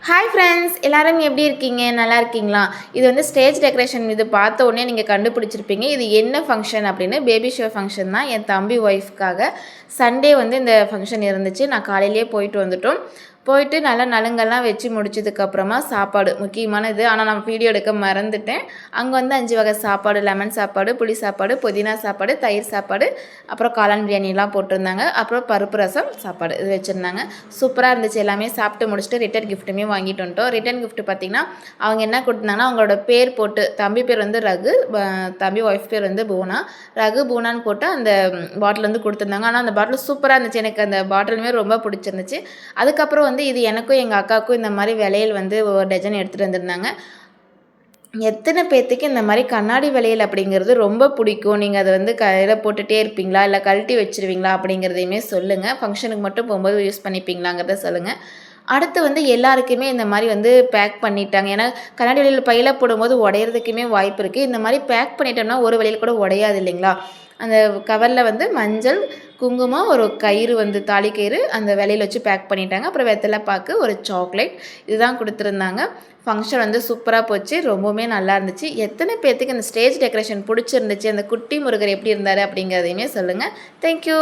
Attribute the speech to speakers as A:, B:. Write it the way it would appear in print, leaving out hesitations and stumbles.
A: Hi friends, எல்லாரும் எப்படி இருக்கீங்க? நல்லா இருக்கீங்களா? இது வந்து ஸ்டேஜ் டெக்கரேஷன் இது பார்த்த உடனே நீங்கள் கண்டுபிடிச்சிருப்பீங்க. இது என்ன ஃபங்க்ஷன் அப்படின்னு. பேபி ஷோ ஃபங்க்ஷன் தான். என் தம்பி ஒய்ஃப்காக சண்டே வந்து இந்த ஃபங்க்ஷன் இருந்துச்சு. நான் காலையிலேயே போயிட்டு வந்துட்டோம். போயிட்டு நல்லா நலுங்கெல்லாம் வச்சு முடிச்சதுக்கப்புறமா சாப்பாடு முக்கியமான இது. ஆனால் நான் வீடியோ எடுக்க மறந்துட்டேன். அங்கே வந்து 5 வகை சாப்பாடு, லெமன் சாப்பாடு, புளி சாப்பாடு, புதினா சாப்பாடு, தயிர் சாப்பாடு, அப்புறம் காளான் பிரியாணிலாம் போட்டிருந்தாங்க. அப்புறம் பருப்பு ரசம் சாப்பாடு இது வச்சுருந்தாங்க. சூப்பராக இருந்துச்சு. எல்லாமே சாப்பிட்டு முடிச்சுட்டு ரிட்டன் கிஃப்ட்டுமே வாங்கிட்டு வந்துட்டோம். ரிட்டன் கிஃப்ட் பார்த்திங்கன்னா அவங்க என்ன கொடுத்தாங்கன்னா அவங்களோட பேர் போட்டு, தம்பி பேர் வந்து ரகு, தம்பி ஒய்ஃப் பேர் வந்து பூனா. ரகு பூனான்னு போட்டு அந்த பாட்டில் வந்து கொடுத்துருந்தாங்க. ஆனால் அந்த பாட்டில் சூப்பராக இருந்துச்சு. எனக்கு அந்த பாட்டிலுமே ரொம்ப பிடிச்சிருந்துச்சு. அதுக்கப்புறம் வந்து இது எனக்கும் எங்கள் அக்காவுக்கும் இந்த மாதிரி வளையல் வந்து ஒரு டஜன் எடுத்துகிட்டு வந்திருந்தாங்க. எத்தனை பேர்த்துக்கு இந்த மாதிரி கண்ணாடி வளையல் அப்படிங்கிறது ரொம்ப பிடிக்கும்? நீங்கள் அதை வந்து கையில் போட்டுகிட்டே இருப்பீங்களா, இல்லை கழட்டி வச்சுருவீங்களா அப்படிங்கிறதையுமே சொல்லுங்கள். ஃபங்க்ஷனுக்கு மட்டும் போகும்போது யூஸ் பண்ணிப்பீங்களாங்கிறத சொல்லுங்கள். அடுத்து வந்து எல்லாருக்குமே இந்த மாதிரி வந்து பேக் பண்ணிட்டாங்க. ஏன்னா கண்ணாடி வளையல் பையில போடும்போது உடையிறதுக்குமே வாய்ப்பு இருக்குது. இந்த மாதிரி பேக் பண்ணிட்டோம்னா ஒரு வளையல் கூட உடையாது இல்லைங்களா? அந்த கவரில் வந்து மஞ்சள், குங்குமம், ஒரு கயிறு வந்து தாலி கயிறு அந்த வளையல் வச்சு பேக் பண்ணிட்டாங்க. அப்புறம் வெத்தலை பாக்கு, ஒரு சாக்லேட் இதுதான் கொடுத்துருந்தாங்க. ஃபங்க்ஷன் வந்து சூப்பராக போச்சு. ரொம்பவுமே நல்லா இருந்துச்சு. எத்தனை பேர்த்துக்கு அந்த ஸ்டேஜ் டெக்கரேஷன் பிடிச்சிருந்துச்சு, அந்த குட்டி முருகர் எப்படி இருந்தார் அப்படிங்கிறதையுமே சொல்லுங்கள். தேங்க்யூ.